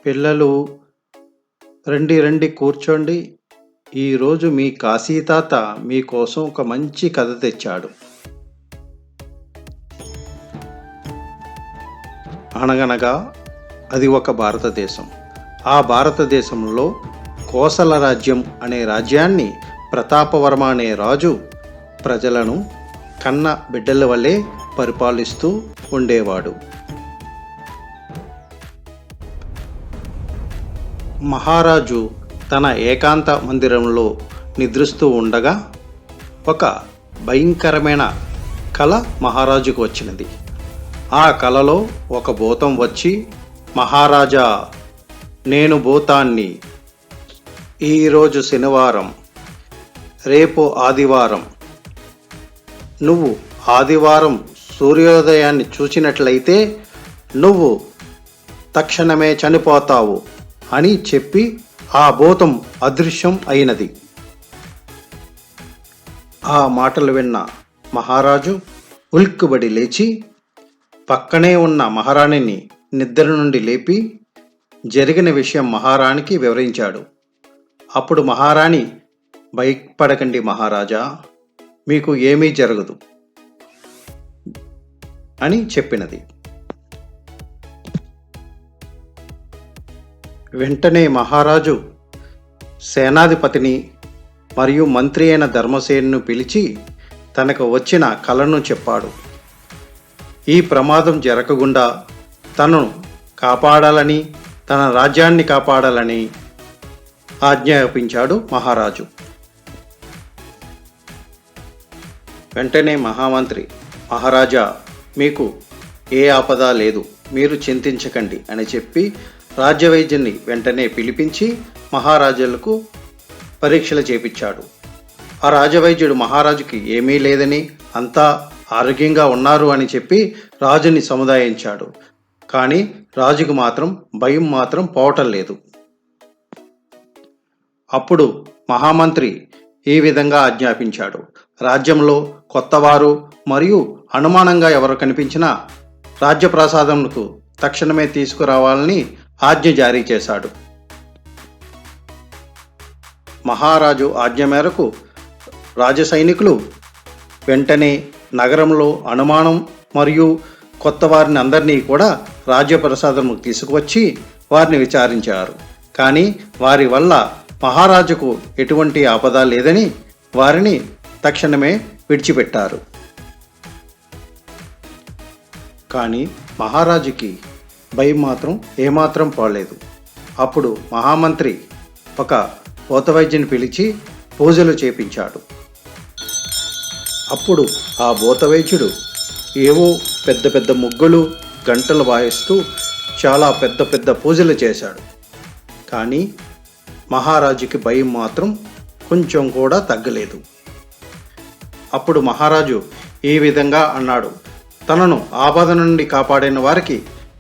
పిల్లలు రండి రండి కూర్చోండి. ఈరోజు మీ కాశీ తాత మీకోసం ఒక మంచి కథ తెచ్చాడు. అనగనగా అది ఒక భారతదేశం. ఆ భారతదేశంలో కోసల రాజ్యం అనే రాజ్యాన్ని ప్రతాపవర్మ అనే రాజు ప్రజలను కన్న బిడ్డల వలె పరిపాలిస్తూ ఉండేవాడు. మహారాజు తన ఏకాంత మందిరంలో నిద్రిస్తూ ఉండగా ఒక భయంకరమైన కల మహారాజుకు వచ్చినది. ఆ కలలో ఒక భూతం వచ్చి, మహారాజా, నేను భూతాన్ని, ఈరోజు శనివారం, రేపు ఆదివారం, నువ్వు ఆదివారం సూర్యోదయాన్ని చూసినట్లయితే నువ్వు తక్షణమే చనిపోతావు అని చెప్పి ఆ భూతం అదృశ్యం అయినది. ఆ మాటలు విన్న మహారాజు ఉలిక్కిపడి లేచి పక్కనే ఉన్న మహారాణిని నిద్ర నుండి లేపి జరిగిన విషయం మహారాణికి వివరించాడు. అప్పుడు మహారాణి, భయపడకండి మహారాజా, మీకు ఏమీ జరగదు అని చెప్పినది. వెంటనే మహారాజు సేనాధిపతిని మరియు మంత్రి అయిన ధర్మసేనును పిలిచి తనకు వచ్చిన కలను చెప్పాడు. ఈ ప్రమాదం జరగకుండా తనను కాపాడాలని, తన రాజ్యాన్ని కాపాడాలని ఆజ్ఞాపించాడు మహారాజు. వెంటనే మహామంత్రి, మహారాజా, మీకు ఏ ఆపద లేదు, మీరు చింతించకండి అని చెప్పి రాజ్యవైద్యుని వెంటనే పిలిపించి మహారాజులకు పరీక్షలు చేపించాడు. ఆ రాజవైద్యుడు మహారాజుకి ఏమీ లేదని, అంతా ఆరోగ్యంగా ఉన్నారు అని చెప్పి రాజుని సముదాయించాడు. కానీ రాజుకు మాత్రం భయం మాత్రం పోవటం లేదు. అప్పుడు మహామంత్రి ఈ విధంగా ఆజ్ఞాపించాడు. రాజ్యంలో కొత్తవారు మరియు అనుమానంగా ఎవరు కనిపించినా రాజ్యప్రాసాదంకు తక్షణమే తీసుకురావాలని ఆజ్ఞ జారీ చేశాడు. మహారాజు ఆజ్ఞ మేరకు రాజసైనికులు వెంటనే నగరంలో అనుమానం మరియు కొత్త వారిని అందరినీ కూడా రాజ్యప్రసాదము తీసుకువచ్చి వారిని విచారించారు. కానీ వారి వల్ల మహారాజుకు ఎటువంటి ఆపద లేదని వారిని తక్షణమే విడిచిపెట్టారు. కానీ మహారాజుకి భయం మాత్రం ఏమాత్రం పోలేదు. అప్పుడు మహామంత్రి ఒక భూతవైద్యుని పిలిచి పూజలు చేపించాడు. అప్పుడు ఆ భూతవైద్యుడు ఏవో పెద్ద పెద్ద ముగ్గులు, గంటలు వాయిస్తూ చాలా పెద్ద పెద్ద పూజలు చేశాడు. కానీ మహారాజుకి భయం మాత్రం కొంచెం కూడా తగ్గలేదు. అప్పుడు మహారాజు ఈ విధంగా అన్నాడు, తనను ఆపద నుండి కాపాడిన వారికి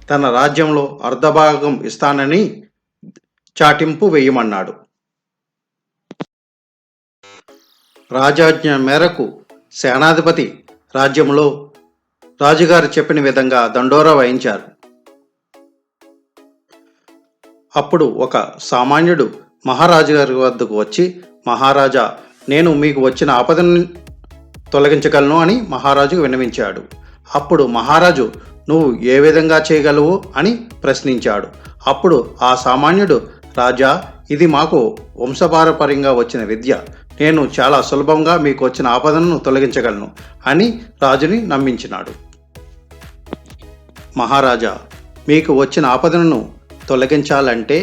తన రాజ్యంలో అర్ధభాగం ఇస్తానని చాటింపు వేయమన్నాడు. రాజాజ్ఞ మేరకు సేనాధిపతి రాజ్యంలో రాజుగారు చెప్పిన విధంగా దండోరా వాయించారు. అప్పుడు ఒక సామాన్యుడు మహారాజు గారి వద్దకు వచ్చి, మహారాజా, నేను మీకు వచ్చిన ఆపదను తొలగించగలను అని మహారాజుకు విన్నవించాడు. అప్పుడు మహారాజు, నువ్వు ఏ విధంగా చేయగలవు అని ప్రశ్నించాడు. అప్పుడు ఆ సామాన్యుడు, రాజా, ఇది మాకు వంశపారంపర్యంగా వచ్చిన విద్య, నేను చాలా సులభంగా మీకు వచ్చిన ఆపదను తొలగించగలను అని రాజుని నమ్మించినాడు. మహారాజా, మీకు వచ్చిన ఆపదను తొలగించాలంటే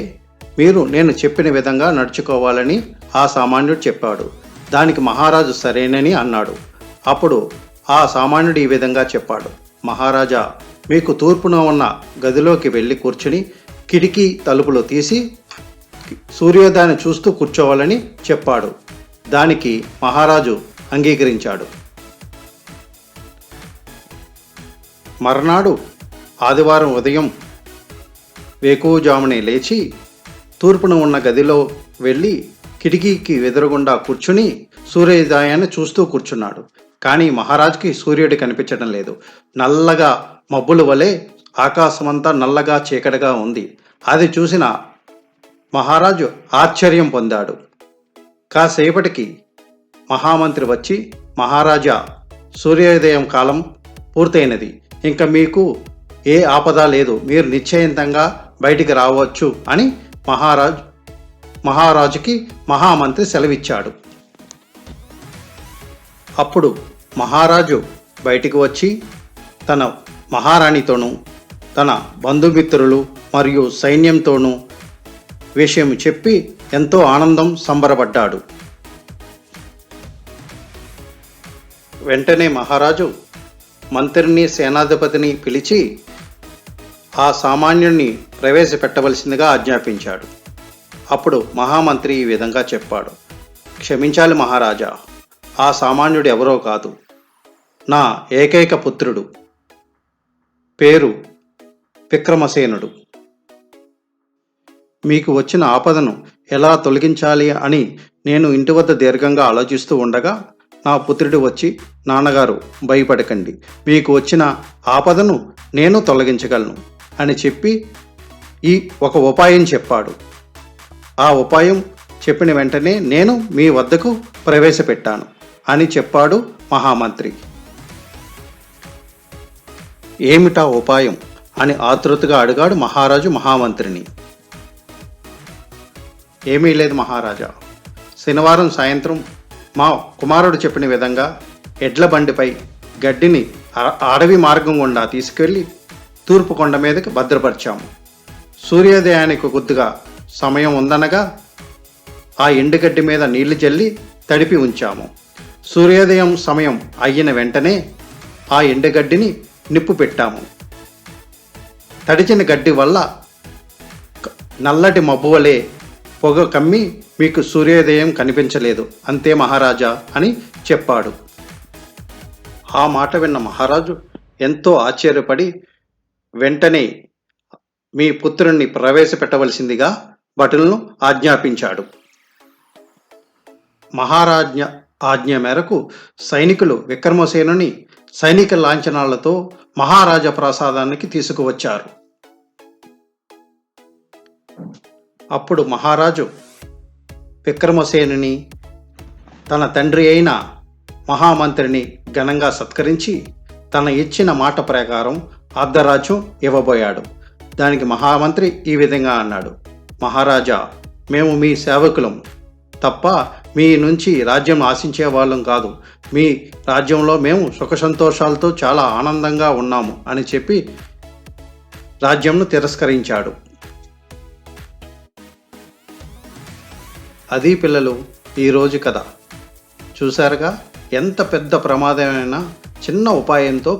మీరు నేను చెప్పిన విధంగా నడుచుకోవాలని ఆ సామాన్యుడు చెప్పాడు. దానికి మహారాజు సరేనని అన్నాడు. అప్పుడు ఆ సామాన్యుడు ఈ విధంగా చెప్పాడు, మహారాజా, మీకు తూర్పున ఉన్న గదిలోకి వెళ్ళి కూర్చుని కిటికీ తలుపులు తీసి సూర్యోదయాన్ని చూస్తూ కూర్చోవాలని చెప్పాడు. దానికి మహారాజు అంగీకరించాడు. మర్నాడు ఆదివారం ఉదయం వేకువజామునే లేచి తూర్పున ఉన్న గదిలో వెళ్ళి కిటికీకి ఎదురుగుండా కూర్చుని సూర్యోదయాన్ని చూస్తూ కూర్చున్నాడు. కానీ మహారాజుకి సూర్యుడు కనిపించడం లేదు. నల్లగా మబ్బుల వలె ఆకాశమంతా నల్లగా చీకటిగా ఉంది. అది చూసిన మహారాజు ఆశ్చర్యం పొందాడు. కాసేపటికి మహామంత్రి వచ్చి, మహారాజా, సూర్యోదయం కాలం పూర్తయినది, ఇంకా మీకు ఏ ఆపద లేదు, మీరు నిశ్చయంతంగా బయటికి రావచ్చు అని మహారాజుకి మహామంత్రి సెలవిచ్చాడు. అప్పుడు మహారాజు బయటికి వచ్చి తన మహారాణితోనూ తన బంధుమిత్రులు మరియు సైన్యంతోనూ విషయం చెప్పి ఎంతో ఆనందం సంబరపడ్డాడు. వెంటనే మహారాజు మంత్రిని సేనాధిపతిని పిలిచి ఆ సామాన్యుణ్ణి ప్రవేశపెట్టవలసిందిగా ఆజ్ఞాపించాడు. అప్పుడు మహామంత్రి ఈ విధంగా చెప్పాడు: క్షమించాలి మహారాజా, ఆ సామాన్యుడు ఎవరో కాదు, నా ఏకైక పుత్రుడు, పేరు విక్రమసేనుడు. మీకు వచ్చిన ఆపదను ఎలా తొలగించాలి అని నేను ఇంటి వద్ద దీర్ఘంగా ఆలోచిస్తూ ఉండగా నా పుత్రుడు వచ్చి, నాన్నగారు భయపడకండి, మీకు వచ్చిన ఆపదను నేను తొలగించగలను అని చెప్పి ఒక ఉపాయం చెప్పాడు. ఆ ఉపాయం చెప్పిన వెంటనే నేను మీ వద్దకు ప్రవేశపెట్టాను అని చెప్పాడు మహామంత్రి. ఏమిటా ఉపాయం అని ఆతృతగా అడిగాడు మహారాజు మహామంత్రిని. ఏమీ లేదు మహారాజా, శనివారం సాయంత్రం మా కుమారుడు చెప్పిన విధంగా ఎడ్ల బండిపై గడ్డిని అడవి మార్గం గుండా తీసుకెళ్లి తూర్పు కొండ మీదకి భద్రపరిచాము. సూర్యోదయానికి కొద్దిగా సమయం ఉందనగా ఆ ఎండుగడ్డి మీద నీళ్లు జల్లి తడిపి ఉంచాము. సూర్యోదయం సమయం అయిన వెంటనే ఆ ఎండుగడ్డిని నిప్పు పెట్టాము. తడిచిన గడ్డి వల్ల నల్లటి మబ్బు వలె పొగ కమ్మి మీకు సూర్యోదయం కనిపించలేదు, అంతే మహారాజా అని చెప్పాడు. ఆ మాట విన్న మహారాజు ఎంతో ఆశ్చర్యపడి వెంటనే మీ పుత్రుణ్ణి ప్రవేశపెట్టవలసిందిగా భటులను ఆజ్ఞాపించాడు. మహారాజ్ఞ ఆజ్ఞ మేరకు సైనికులు విక్రమసేనుని సైనిక లాంఛనాలతో మహారాజా ప్రసాదానికి తీసుకువచ్చారు. అప్పుడు మహారాజు విక్రమసేనుని తన తండ్రి అయిన మహామంత్రిని ఘనంగా సత్కరించి తన ఇచ్చిన మాట ప్రకారం అర్ధరాజ్యం ఇవ్వబోయాడు. దానికి మహామంత్రి ఈ విధంగా అన్నాడు: మహారాజా, మేము మీ సేవకులం తప్ప మీ నుంచి రాజ్యం ఆశించే వాళ్ళం కాదు. మీ రాజ్యంలో మేము సుఖ సంతోషాలతో చాలా ఆనందంగా ఉన్నాము అని చెప్పి రాజ్యంను తిరస్కరించాడు. అది పిల్లలు ఈరోజు కథ. చూశారుగా, ఎంత పెద్ద ప్రమాదమైనా చిన్న ఉపాయంతో